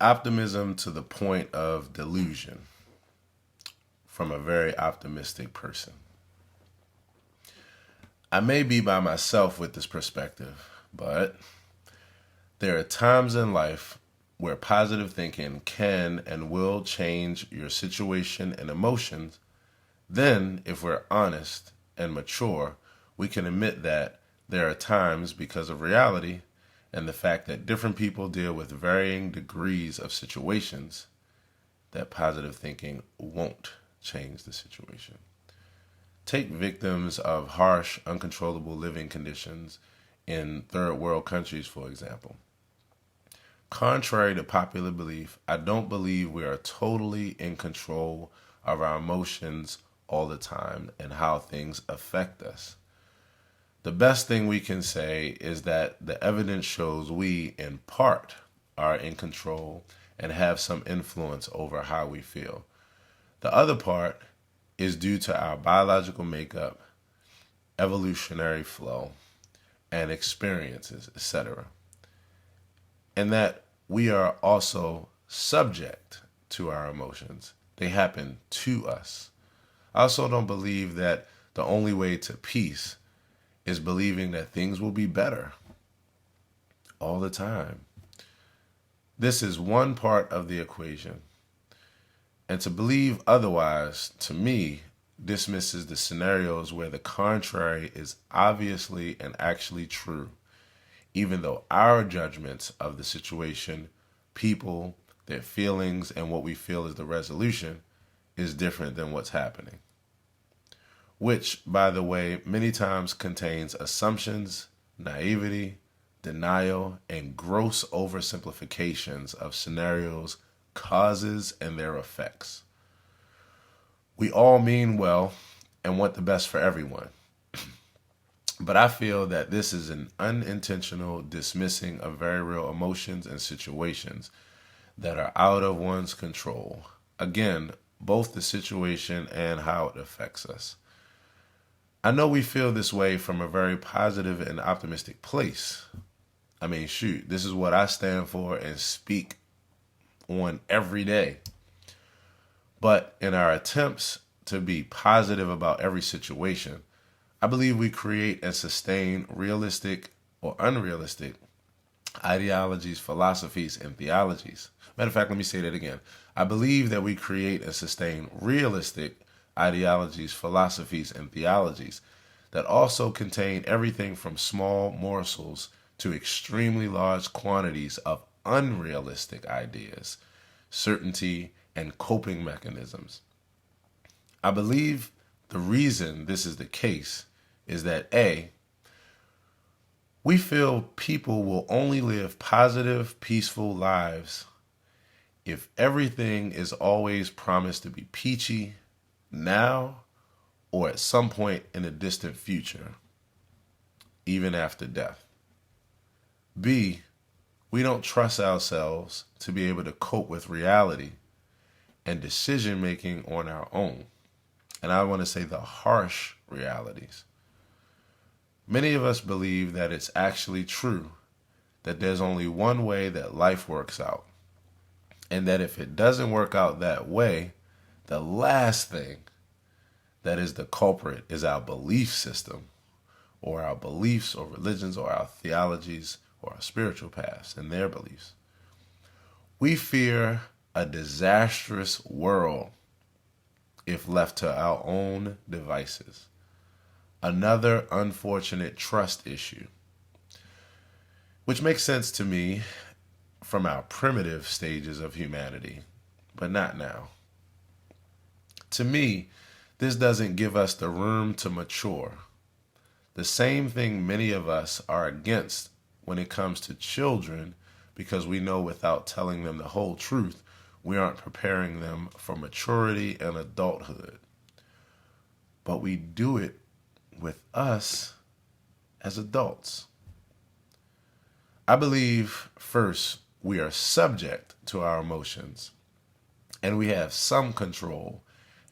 Optimism to the point of delusion from a very optimistic person. I may be by myself with this perspective, but there are times in life where positive thinking can and will change your situation and emotions. Then, if we're honest and mature, we can admit that there are times, because of reality and the fact that different people deal with varying degrees of situations, that positive thinking won't change the situation. Take victims of harsh, uncontrollable living conditions in third world countries, for example. Contrary to popular belief, I don't believe we are totally in control of our emotions all the time and how things affect us. The best thing we can say is that the evidence shows we, in part, are in control and have some influence over how we feel. The other part is due to our biological makeup, evolutionary flow, and experiences, etc. And that we are also subject to our emotions. They happen to us. I also don't believe that the only way to peace is believing that things will be better all the time. This is one part of the equation. And to believe otherwise, to me, dismisses the scenarios where the contrary is obviously and actually true, even though our judgments of the situation, people, their feelings, and what we feel is the resolution is different than what's happening. Which, by the way, many times contains assumptions, naivety, denial, and gross oversimplifications of scenarios, causes, and their effects. We all mean well and want the best for everyone. But I feel that this is an unintentional dismissing of very real emotions and situations that are out of one's control. Again, both the situation and how it affects us. I know we feel this way from a very positive and optimistic place. I mean, shoot, this is what I stand for and speak on every day. But in our attempts to be positive about every situation, I believe we create and sustain realistic or unrealistic ideologies, philosophies, and theologies. Matter of fact, let me say that again. I believe that we create and sustain realistic ideologies, philosophies, and theologies that also contain everything from small morsels to extremely large quantities of unrealistic ideas, certainty, and coping mechanisms. I believe the reason this is the case is that A, we feel people will only live positive, peaceful lives if everything is always promised to be peachy now or at some point in the distant future, even after death. B, we don't trust ourselves to be able to cope with reality and decision making on our own. And I want to say the harsh realities. Many of us believe that it's actually true that there's only one way that life works out. And that if it doesn't work out that way, the last thing that is the culprit is our belief system or our beliefs or religions or our theologies or our spiritual paths and their beliefs. We fear a disastrous world if left to our own devices. Another unfortunate trust issue, which makes sense to me from our primitive stages of humanity, but not now. To me, this doesn't give us the room to mature. The same thing many of us are against when it comes to children, because we know without telling them the whole truth, we aren't preparing them for maturity and adulthood. But we do it with us as adults. I believe, first, we are subject to our emotions, and we have some control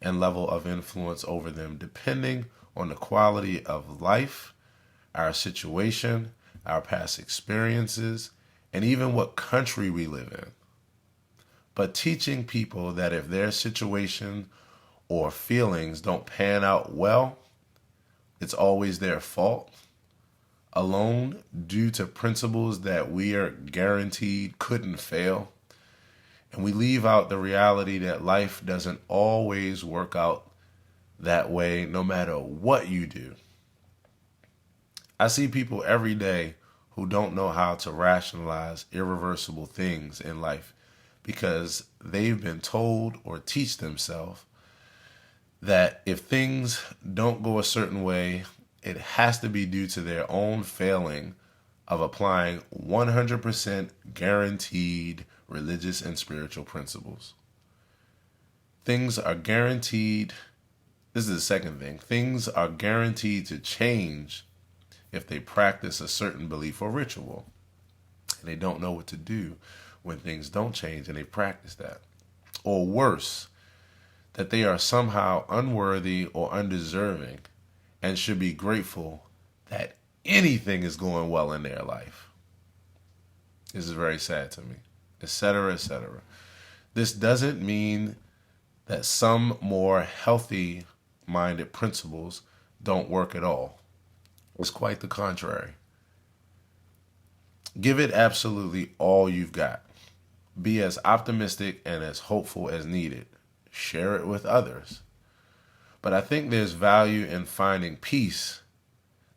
and level of influence over them depending on the quality of life, our situation, our past experiences, and even what country we live in. But teaching people that if their situation or feelings don't pan out well, it's always their fault alone due to principles that we are guaranteed couldn't fail. And we leave out the reality that life doesn't always work out that way no matter what you do. I see people every day who don't know how to rationalize irreversible things in life because they've been told or teach themselves that if things don't go a certain way, it has to be due to their own failing of applying 100% guaranteed religious and spiritual principles. Things are guaranteed, this is the second thing, things are guaranteed to change if they practice a certain belief or ritual. And they don't know what to do when things don't change and they practice that. Or worse, that they are somehow unworthy or undeserving and should be grateful that anything is going well in their life. This is very sad to me, etc., etc. This doesn't mean that some more healthy-minded principles don't work at all. It's quite the contrary. Give it absolutely all you've got. Be as optimistic and as hopeful as needed. Share it with others. But I think there's value in finding peace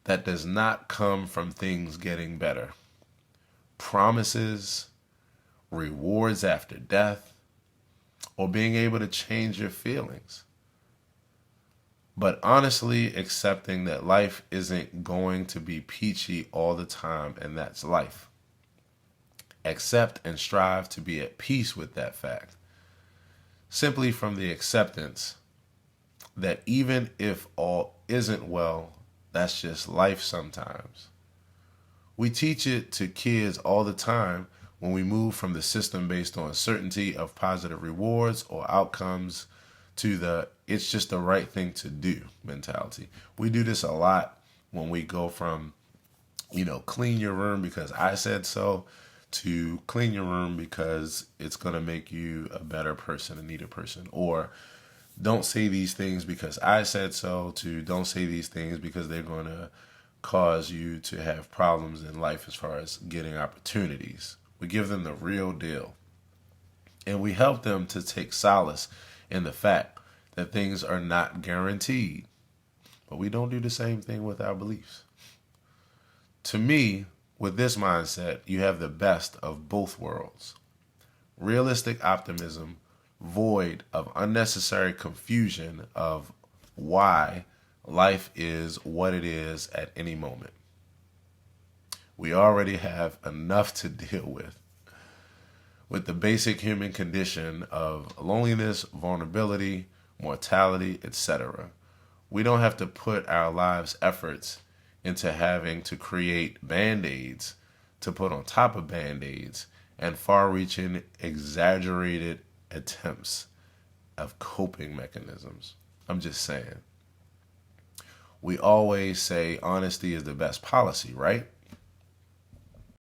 that does not come from things getting better. Promises, rewards after death, or being able to change your feelings. But honestly accepting that life isn't going to be peachy all the time, and that's life. Accept and strive to be at peace with that fact. Simply from the acceptance that even if all isn't well, that's just life sometimes. We teach it to kids all the time when we move from the system based on certainty of positive rewards or outcomes to the it's just the right thing to do mentality. We do this a lot when we go from, clean your room because I said so, to clean your room because it's going to make you a better person, a neater person. Or don't say these things because I said so, to don't say these things because they're going to cause you to have problems in life as far as getting opportunities. We give them the real deal. And we help them to take solace in the fact that things are not guaranteed. But we don't do the same thing with our beliefs. To me, with this mindset, you have the best of both worlds. Realistic optimism, void of unnecessary confusion of why life is what it is at any moment. We already have enough to deal with the basic human condition of loneliness, vulnerability, mortality, etc. We don't have to put our lives' efforts into having to create band-aids to put on top of band-aids and far-reaching, exaggerated attempts of coping mechanisms. I'm just saying. We always say honesty is the best policy, right?